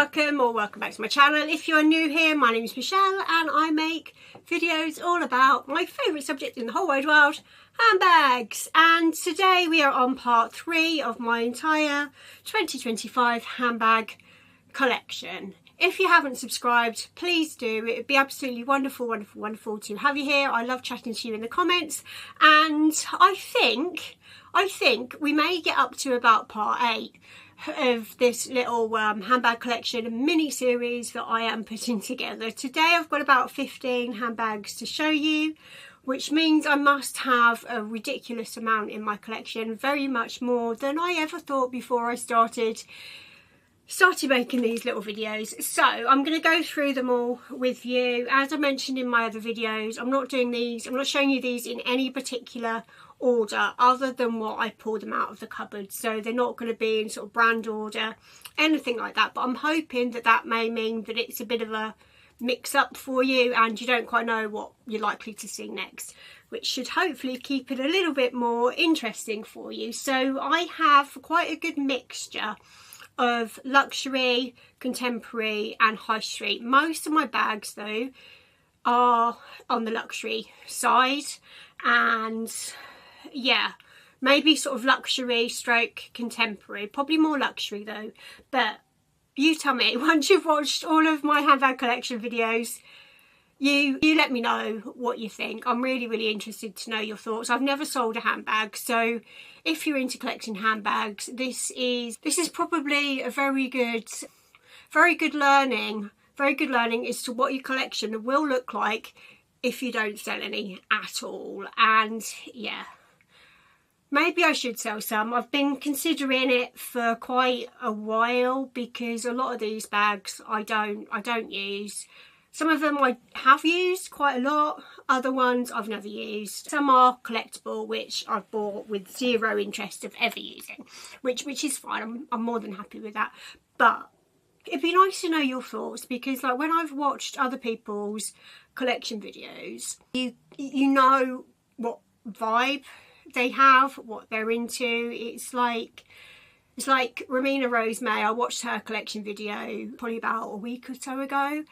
welcome back to my channel. If you're new here, my name is Michelle and I make videos all about my favourite subject in the whole wide world, handbags. And today we are on part 3 of my entire 2025 handbag collection. If you haven't subscribed, please do. It would be absolutely wonderful to have you here. I love chatting to you in the comments, and I think we may get up to about part 8 of this little handbag collection mini series that I am putting together. Today I've got about 15 handbags to show you, which means I must have a ridiculous amount in my collection, very much more than I ever thought before I started making these little videos. So I'm going to go through them all with you. As I mentioned in my other videos, I'm not showing you these in any particular order other than what I pulled them out of the cupboard, so they're not going to be in sort of brand order, anything like that. But I'm hoping that may mean that it's a bit of a mix up for you and you don't quite know what you're likely to see next, which should hopefully keep it a little bit more interesting for you. So I have quite a good mixture of luxury, contemporary and high street. Most of my bags though are on the luxury side, and yeah, maybe sort of luxury stroke contemporary, probably more luxury though. But you tell me, once you've watched all of my handbag collection videos, you let me know what you think. I'm really interested to know your thoughts. I've never sold a handbag, so if you're into collecting handbags, this is probably a very good learning as to what your collection will look like if you don't sell any at all. And yeah, maybe I should sell some. I've been considering it for quite a while because a lot of these bags I don't use. Some of them I have used quite a lot, other ones I've never used. Some are collectible, which I've bought with zero interest of ever using, which is fine. I'm more than happy with that. But it'd be nice to know your thoughts, because like when I've watched other people's collection videos, you know what vibe they have, what they're into. It's like Ramina Rose May. I watched her collection video probably about a week or so ago,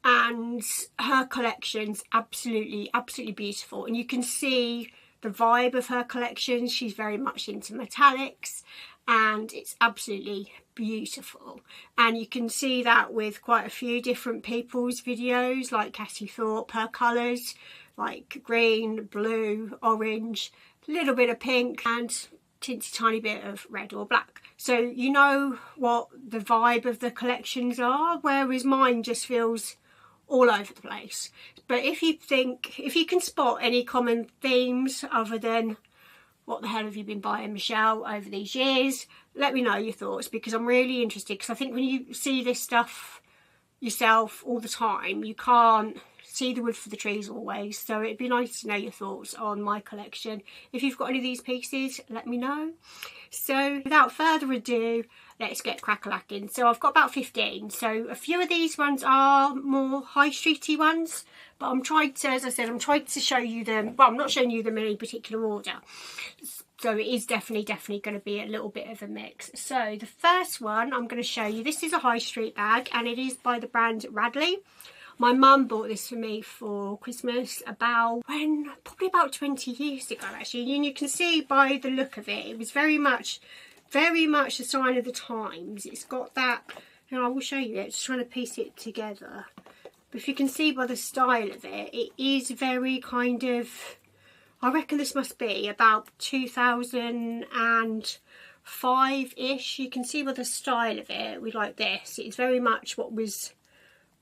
and her collection's absolutely beautiful, and you can see the vibe of her collection. She's very much into metallics and it's absolutely beautiful, and you can see that with quite a few different people's videos, like Cassie Thorpe. Her colours like green, blue, orange, a little bit of pink and tiny bit of red or black. So you know what the vibe of the collections are, whereas mine just feels all over the place. But if you can spot any common themes other than what the hell have you been buying, Michelle, over these years, let me know your thoughts, because I'm really interested. Because I think when you see this stuff yourself all the time, you can't see the wood for the trees always. So it'd be nice to know your thoughts on my collection. If you've got any of these pieces, let me know. So without further ado, let's get crack-a-lacking. So I've got about 15. So a few of these ones are more high streety ones, but I'm trying to show you them. Well, I'm not showing you them in any particular order. So it is definitely going to be a little bit of a mix. So the first one I'm going to show you, this is a high street bag, and it is by the brand Radley. My mum bought this for me for Christmas probably about 20 years ago actually, and you can see by the look of it, it was very much a sign of the times. It's got that, and I will show you it, just trying to piece it together. But if you can see by the style of it, it is very kind of, I reckon this must be about 2005-ish. You can see by the style of it, we like this. It's very much what was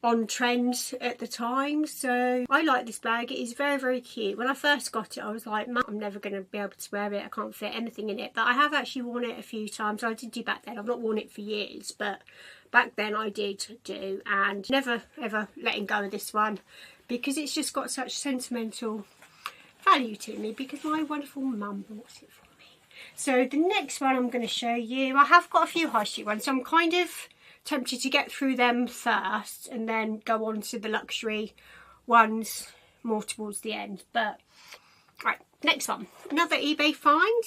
on trend at the time. So I like this bag. It is very cute. When I first got it, I was like, I'm never going to be able to wear it. I can't fit anything in it. But I have actually worn it a few times. I did do back then. I've not worn it for years, but back then I did do, and never ever letting go of this one, because it's just got such sentimental value to me, because my wonderful mum bought it for me. So the next one I'm going to show you, I have got a few high street ones, so I'm kind of tempted to get through them first and then go on to the luxury ones more towards the end. But Right, next one. Another eBay find.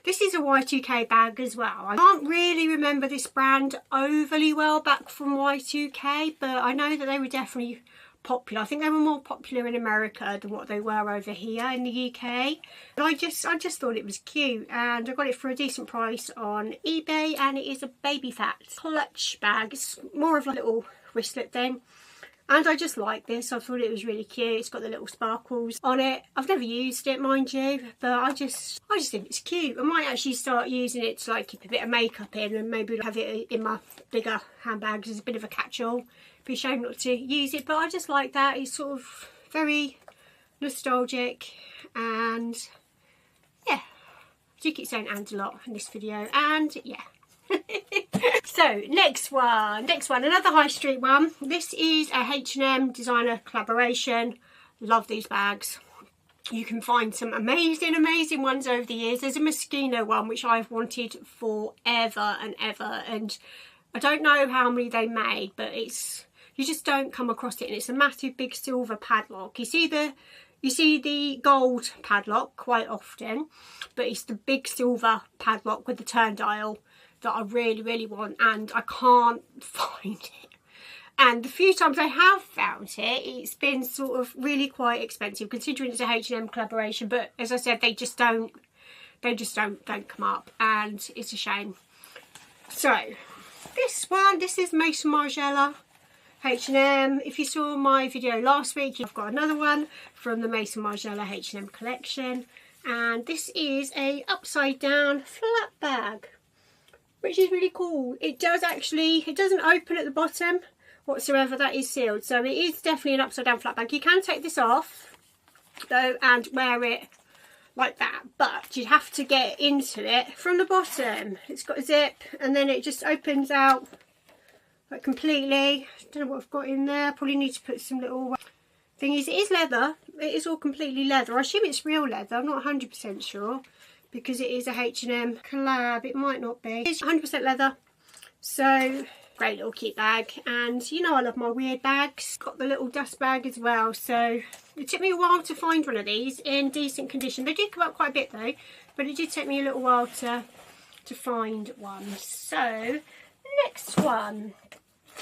This is a Y2K bag as well. I can't really remember this brand overly well back from Y2K, but I know that they were definitely popular. I think they were more popular in America than what they were over here in the UK. But I just thought it was cute, and I got it for a decent price on eBay, and it is a baby fat clutch bag. It's more of a little wristlet thing. And I just like this. I thought it was really cute. It's got the little sparkles on it. I've never used it, mind you, but I just think it's cute. I might actually start using it to like keep a bit of makeup in, and maybe have it in my bigger handbags as a bit of a catch-all. Be a shame not to use it, but I just like that. It's sort of very nostalgic, and yeah, I do keep saying "and" a lot in this video, and yeah. So next one, another high street one. This is a H&M designer collaboration. Love these bags. You can find some amazing ones over the years. There's a Moschino one which I've wanted forever and ever, and I don't know how many they made, but you just don't come across it, and it's a massive big silver padlock. You see the gold padlock quite often, but it's the big silver padlock with the turn dial that I really want, and I can't find it. And the few times I have found it, it's been sort of really quite expensive considering it's a H&M collaboration, but as I said, they just don't come up, and it's a shame. So this is Maison Margiela H&M. If you saw my video last week, I've got another one from the Maison Margiela H&M collection, and this is a upside down flat bag, which is really cool. It doesn't open at the bottom whatsoever, that is sealed, so it is definitely an upside down flat bag. You can take this off though and wear it like that, but you'd have to get into it from the bottom. It's got a zip, and then it just opens out like completely. I don't know what I've got in there. Probably need to put some little thingies. It is leather. It is all completely leather. I assume it's real leather. I'm not 100% sure, because it is a H&M collab. It might not be. It's 100% leather. So great little cute bag, and you know I love my weird bags. Got the little dust bag as well, so it took me a while to find one of these in decent condition. They did come up quite a bit though, but it did take me a little while to find one. So next one.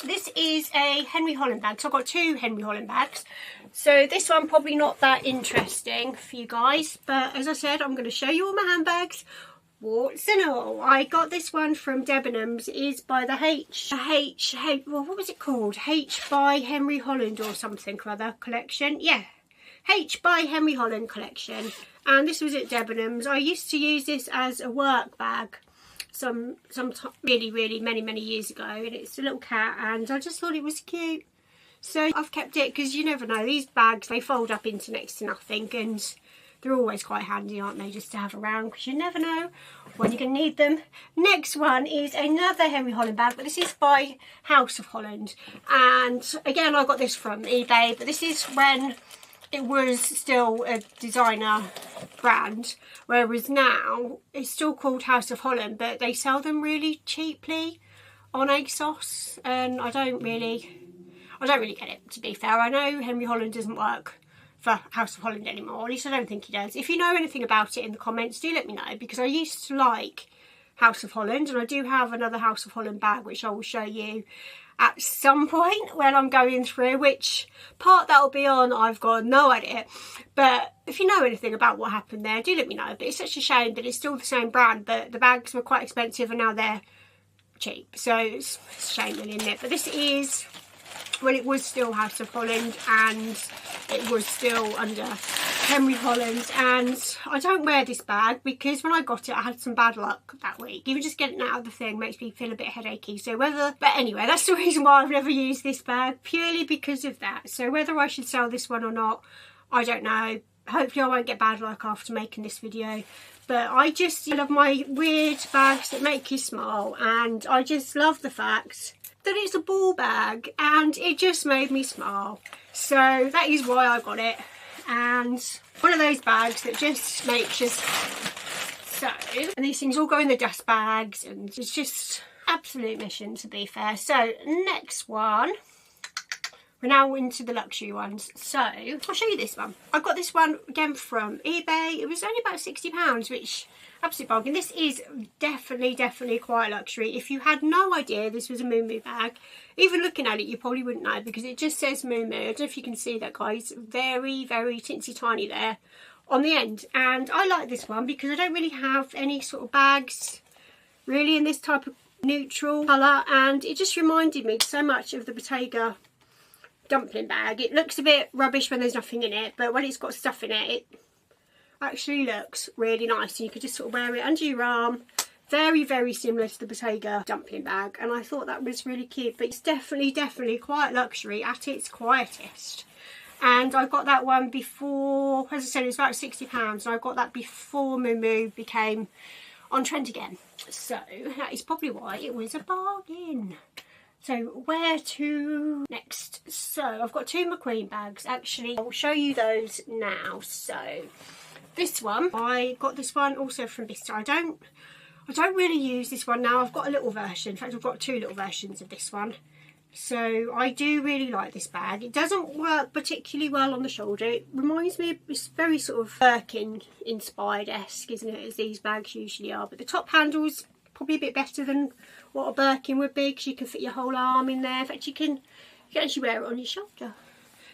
This is a Henry Holland bag. So I've got two Henry Holland bags. So this one probably not that interesting for you guys, but as I said, I'm going to show you all my handbags, warts and all. I got this one from Debenhams. It is by the well, what was it called? H by Henry Holland or something or other collection. Yeah, H by Henry Holland collection. And this was at Debenhams. I used to use this as a work bag some really many years ago, and it's a little cat, and I just thought it was cute, so I've kept it, because you never know, these bags, they fold up into next to nothing, and they're always quite handy, aren't they, just to have around, because you never know when you're going to need them. Next one is another Henry Holland bag, but this is by House of Holland, and again I got this from eBay, but this is when it was still a designer brand, whereas now it's still called House of Holland, but they sell them really cheaply on ASOS, and I don't really get it, to be fair. I know Henry Holland doesn't work for House of Holland anymore, at least I don't think he does. If you know anything about it in the comments, do let me know, because I used to like House of Holland, and I do have another House of Holland bag which I will show you at some point when I'm going through. Which part that'll be on, I've got no idea, but if you know anything about what happened there, do let me know. But it's such a shame that it's still the same brand, but the bags were quite expensive and now they're cheap, so it's a shame really, isn't it? But this is, well, it was still House of Holland, and it was still under Henry Holland, and I don't wear this bag because when I got it I had some bad luck that week. Even just getting it out of the thing makes me feel a bit headachy, so but anyway, that's the reason why I've never used this bag, purely because of that. So whether I should sell this one or not, I don't know. Hopefully I won't get bad luck after making this video, but I just love my weird bags that make you smile, and I just love the fact that it's a ball bag, and it just made me smile. So that is why I got it, and one of those bags that just makes you so. And these things all go in the dust bags, and it's just absolute mission, to be fair. So next one, we're now into the luxury ones. So I'll show you this one. I got this one again from eBay. It was only about £60, which absolute bargain. This is definitely quite luxury. If you had no idea this was a Moo Moo bag, even looking at it you probably wouldn't know, because it just says Moo Moo. I don't know if you can see that, guys. Very teensy tiny there on the end. And I like this one because I don't really have any sort of bags really in this type of neutral colour, and it just reminded me so much of the Bottega dumpling bag. It looks a bit rubbish when there's nothing in it, but when it's got stuff in it, it actually looks really nice, and you could just sort of wear it under your arm. Very similar to the Bottega dumpling bag, and I thought that was really cute. But it's definitely quite luxury at its quietest. And I got that one before, as I said, it was about £60, and I got that before Moo Moo became on trend again. So that is probably why it was a bargain. So where to next? So I've got two McQueen bags. Actually, I'll show you those now. So this one, I got this one also from Vista. I don't really use this one now. I've got a little version. In fact, I've got two little versions of this one. So I do really like this bag. It doesn't work particularly well on the shoulder. It reminds me of, it's very sort of Birkin inspired-esque, isn't it, as these bags usually are. But the top handle's probably a bit better than what a Birkin would be, because you can fit your whole arm in there. In fact, you can actually wear it on your shoulder.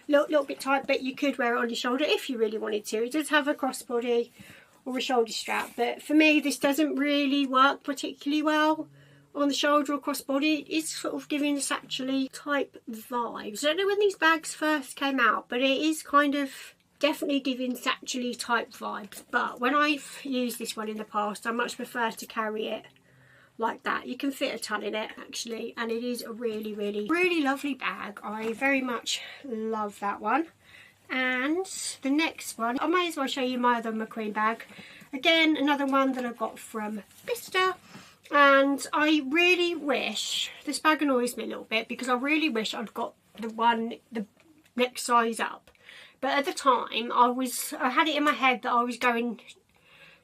Little bit tight, but you could wear it on your shoulder if you really wanted to. It does have a crossbody or a shoulder strap, but for me this doesn't really work particularly well on the shoulder or crossbody. It's sort of giving a satchel type vibes. I don't know when these bags first came out, but it is kind of definitely giving satchel type vibes. But when I've used this one in the past, I much prefer to carry it like that. You can fit a ton in it actually, and it is a really lovely bag. I very much love that one. And the next one, I may as well show you my other McQueen bag. Again, another one that I got from Vista. And I really wish, this bag annoys me a little bit, because I really wish I'd got the next size up. But at the time, I had it in my head that I was going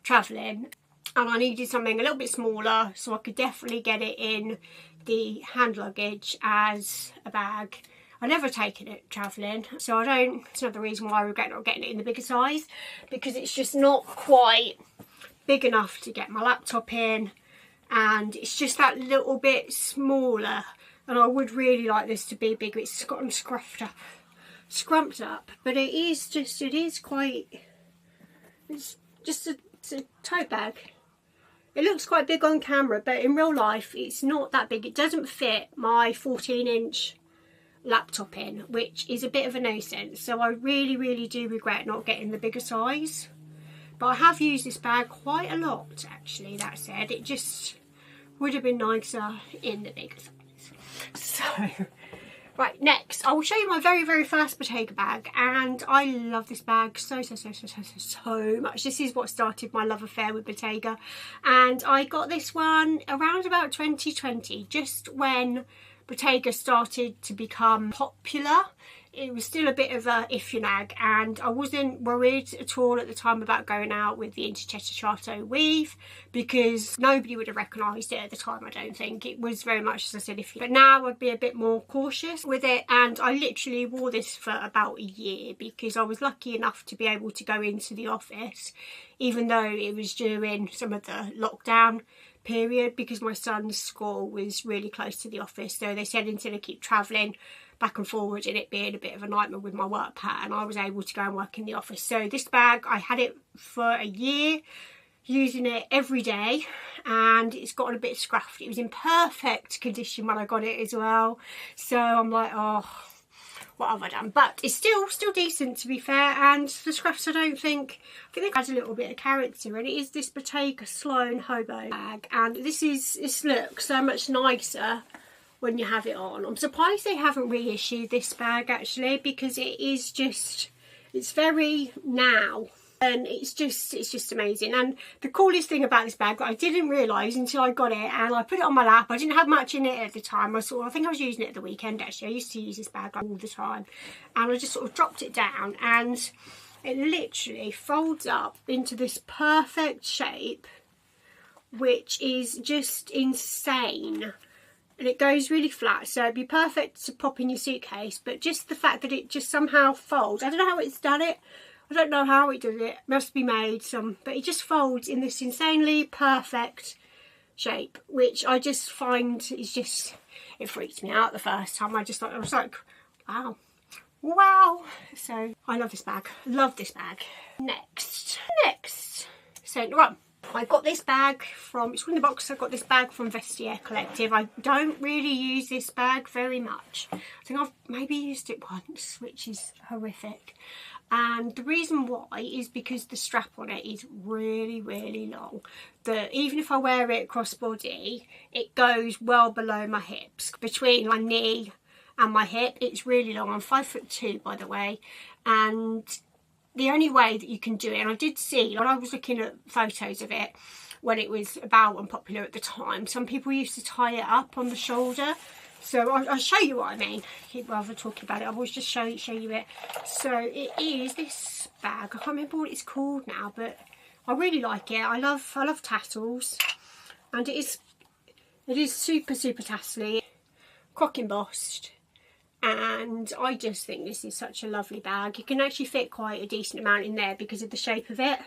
travelling and I needed something a little bit smaller, so I could definitely get it in the hand luggage as a bag. I've never taken it travelling, so it's another reason why I regret not getting it in the bigger size, because it's just not quite big enough to get my laptop in, and it's just that little bit smaller, and I would really like this to be bigger. It's gotten scrumped up, but it's just a tote bag. It looks quite big on camera, but in real life it's not that big. It doesn't fit my 14-inch laptop in, which is a bit of a nuisance. So I really do regret not getting the bigger size. But I have used this bag quite a lot actually. That said, it just would have been nicer in the bigger size. So right, next I will show you my very first Bottega bag, and I love this bag so much. This is what started my love affair with Bottega, and I got this one around about 2020, just when Bottega started to become popular. It was still a bit of a iffy nag, and I wasn't worried at all at the time about going out with the intercetto weave, because nobody would have recognised it at the time. I don't think it was very much, as I said, iffy. But now I'd be a bit more cautious with it, and I literally wore this for about a year, because I was lucky enough to be able to go into the office, even though it was during some of the lockdown period, because my son's school was really close to the office. So they said instead of keep travelling back and forward and it being a bit of a nightmare with my work pattern, I was able to go and work in the office. So this bag, I had it for a year, using it every day, and it's gotten a bit scruffed. It was in perfect condition when I got it as well. So I'm like, oh, what have I done? But it's still decent, to be fair, and the scruffs, I think it has a little bit of character, and it is this Bottega Sloan Hobo bag, and this looks so much nicer when you have it on. I'm surprised they haven't reissued this bag actually, because it's very now, and it's just amazing. And the coolest thing about this bag that I didn't realise until I got it and I put it on my lap, I didn't have much in it at the time. I think I was using it at the weekend actually. I used to use this bag all the time, and I just sort of dropped it down, and it literally folds up into this perfect shape, which is just insane. and it goes really flat, so it'd be perfect to pop in your suitcase. But just the fact that it just somehow folds, I don't know how it's done it, I don't know how it does it, must be made some, but it just folds in this insanely perfect shape, which I just find is just, it freaked me out the first time. I was like, wow. So I love this bag, next. So right, I got this bag from, it's in the box, I got this bag from Vestiaire Collective. I don't really use this bag very much. I think I've maybe used it once, which is horrific. And the reason why is because the strap on it is really, really long. Even if I wear it crossbody, it goes well below my hips. Between my knee and my hip, it's really long. I'm 5'2", by the way. And the only way that you can do it, and I did see, when I was looking at photos of it, when it was about and popular at the time, some people used to tie it up on the shoulder. So I'll show you what I mean. Rather than talking about it, I will just show you it. So it is this bag. I can't remember what it's called now, but I really like it. I love tassels, and it is super tassely, croc embossed, and I just think this is such a lovely bag. You can actually fit quite a decent amount in there because of the shape of it.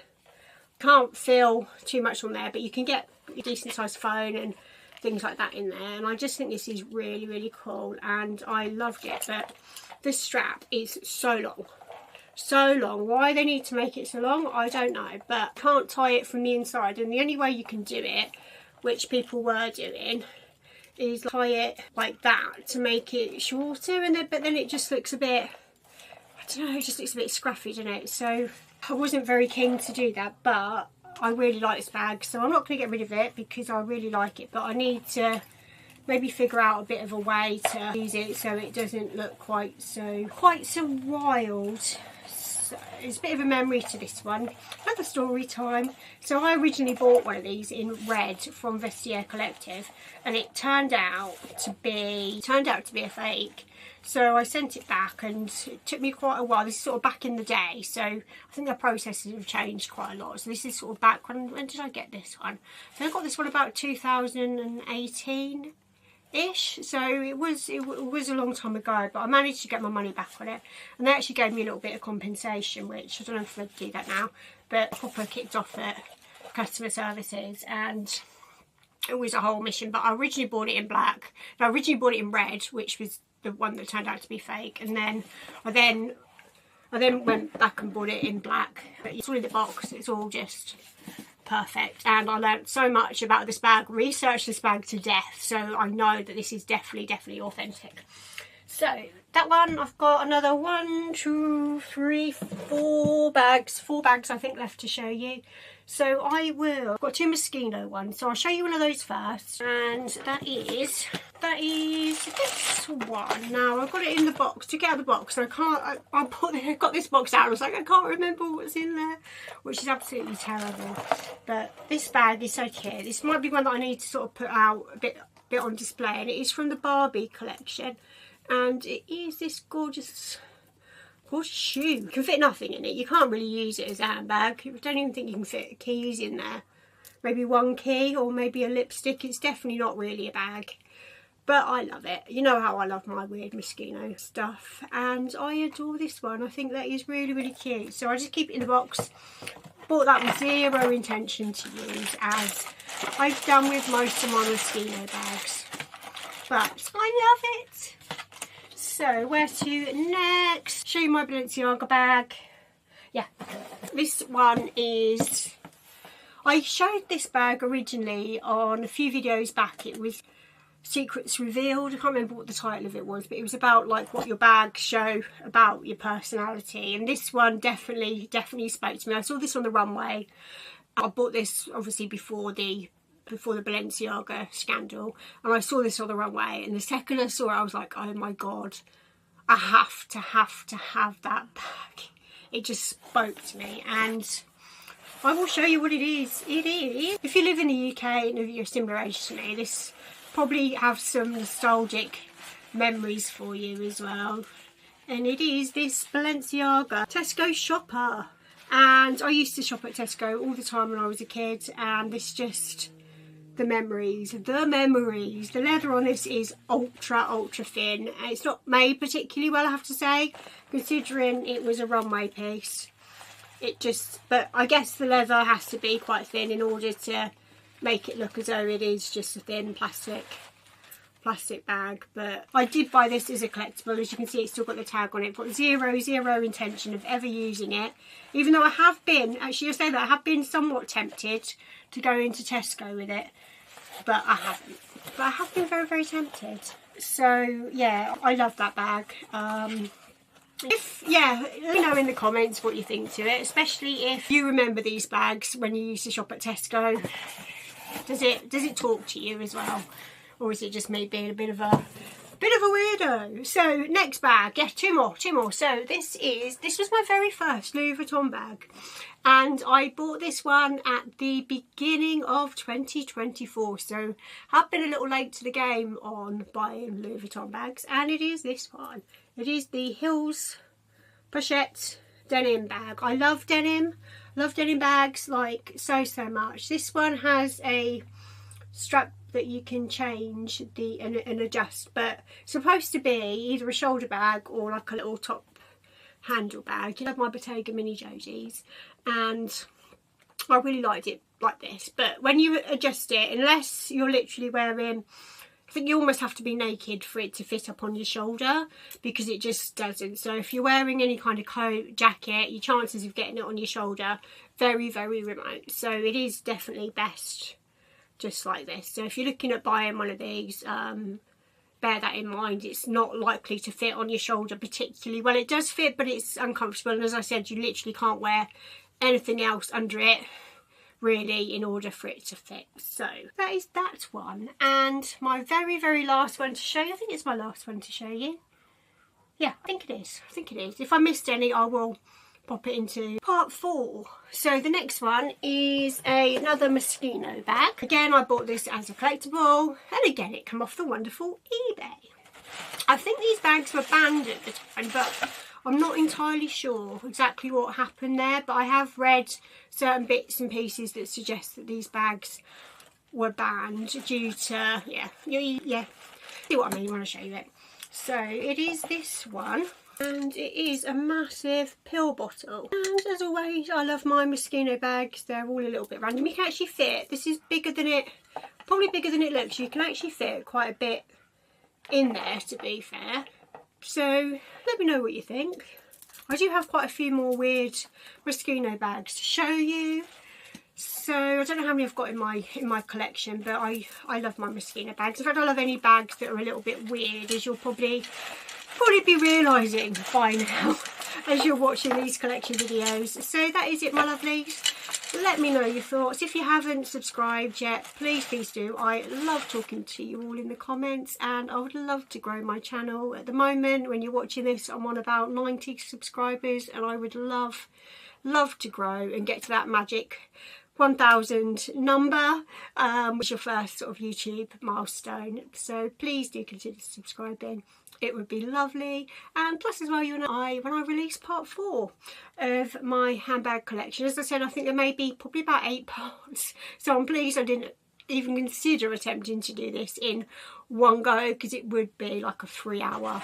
Can't feel too much on there, but you can get a decent sized phone and things like that in there, and I just think this is really, really cool, and I loved it. But this strap is so long. Why they need to make it so long, I don't know, but can't tie it from the inside, and the only way you can do it, which people were doing, is tie it like that to make it shorter, and but then it just looks a bit, I don't know, it just looks a bit scruffy, doesn't it? So I wasn't very keen to do that, but I really like this bag, so I'm not going to get rid of it because I really like it, but I need to maybe figure out a bit of a way to use it so it doesn't look quite so wild. So it's a bit of a memory to this one. Another story time. So I originally bought one of these in red from Vestiaire Collective, and it turned out to be a fake. So I sent it back, and it took me quite a while. This is sort of back in the day, so I think the processes have changed quite a lot. So this is sort of back, when did I get this one? So I got this one about 2018-ish, so it was a long time ago, but I managed to get my money back on it, and they actually gave me a little bit of compensation, which I don't know if they'd do that now, but proper kicked off at customer services, and it was a whole mission. But I originally bought it in black. No, I originally bought it in red, which was the one that turned out to be fake, and then I then went back and bought it in black. But it's all in the box, it's all just perfect, and I learnt so much about this bag, researched this bag to death, so I know that this is definitely authentic. So that one, I've got another 1, 2, 3, 4 bags I think left to show you. So I've got 2 Moschino ones, so I'll show you one of those first, and that is this one. Now I've got it in the box, took it out of the box, so I got this box out, I was like, I can't remember what's in there, which is absolutely terrible. But this bag is so cute. This might be one that I need to sort of put out a bit on display, and it is from the Barbie collection, and it is this gorgeous shoe. You can fit nothing in it. You can't really use it as a handbag. I don't even think you can fit keys in there. Maybe one key or maybe a lipstick. It's definitely not really a bag. But I love it. You know how I love my weird Moschino stuff. And I adore this one. I think that is really, really cute. So I just keep it in the box. Bought that with zero intention to use, as I've done with most of my Moschino bags. But I love it. So where to next? Show you my Balenciaga bag. Yeah, this one is, I showed this bag originally on a few videos back. It was Secrets Revealed. I can't remember what the title of it was, but it was about like what your bags show about your personality, and this one definitely spoke to me. I saw this on the runway. I bought this obviously before the Balenciaga scandal, and I saw this on the runway, and the second I saw it I was like, oh my god, I have to have that bag. It just spoke to me, and I will show you what it is. It is, if you live in the UK and if you're a similar age to me, this probably have some nostalgic memories for you as well. And it is this Balenciaga Tesco shopper, and I used to shop at Tesco all the time when I was a kid, and this just, the memories. The leather on this is ultra thin. It's not made particularly well, I have to say, considering it was a runway piece. But I guess the leather has to be quite thin in order to make it look as though it is just a thin plastic bag. But I did buy this as a collectible. As you can see, it's still got the tag on it. But zero intention of ever using it, even though I have been, actually I say that, I have been somewhat tempted to go into Tesco with it, but I haven't. But I have been very tempted. So yeah, I love that bag. Let me know in the comments what you think to it, especially if you remember these bags when you used to shop at Tesco. Does it talk to you as well, or is it just me being a bit of a weirdo? So next bag, yeah, two more. So this was my very first Louis Vuitton bag, and I bought this one at the beginning of 2024. So I've been a little late to the game on buying Louis Vuitton bags, and it is this one. It is the Hills Pochette denim bag. I love denim. Love denim bags like so much. This one has a strap that you can change and adjust, but it's supposed to be either a shoulder bag or like a little top handle bag. I love my Bottega mini Jodies, and I really liked it like this. But when you adjust it, unless you're literally wearing, I think you almost have to be naked for it to fit up on your shoulder, because it just doesn't. So if you're wearing any kind of coat, jacket, your chances of getting it on your shoulder very remote. So it is definitely best just like this. So if you're looking at buying one of these, bear that in mind. It's not likely to fit on your shoulder particularly well. It does fit, but it's uncomfortable, and as I said, you literally can't wear anything else under it really in order for it to fit. So that is that one. And my very last one to show you, I think it's my last one to show you. Yeah, I think it is. If I missed any, I will pop it into part 4. So the next one is another Moschino bag. Again, I bought this as a collectible, and again it came off the wonderful eBay. I think these bags were banned at the time, but I'm not entirely sure exactly what happened there. But I have read certain bits and pieces that suggest that these bags were banned due to, yeah, see what I mean when I show you it. So it is this one, and it is a massive pill bottle. And as always, I love my Moschino bags. They're all a little bit random. You can actually fit, this is bigger than it, probably bigger than it looks. You can actually fit quite a bit in there, to be fair. So let me know what you think. I do have quite a few more weird Moschino bags to show you. So I don't know how many I've got in my collection, but I love my Moschino bags. In fact, I love any bags that are a little bit weird, as you'll probably be realising by now as you're watching these collection videos. So that is it, my lovelies. Let me know your thoughts. If you haven't subscribed yet, please do. I love talking to you all in the comments, and I would love to grow my channel. At the moment, when you're watching this, I'm on about 90 subscribers, and I would love to grow and get to that magic 1,000 number, which is your first sort of YouTube milestone. So please do consider subscribing. It would be lovely. And plus as well, you and I, when I release part 4 of my handbag collection, as I said, I think there may be probably about 8 parts. So I'm pleased I didn't even consider attempting to do this in one go, because it would be like a 3-hour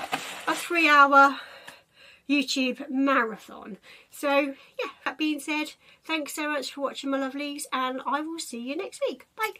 YouTube marathon. So yeah, that being said, thanks so much for watching, my lovelies, and I will see you next week. Bye.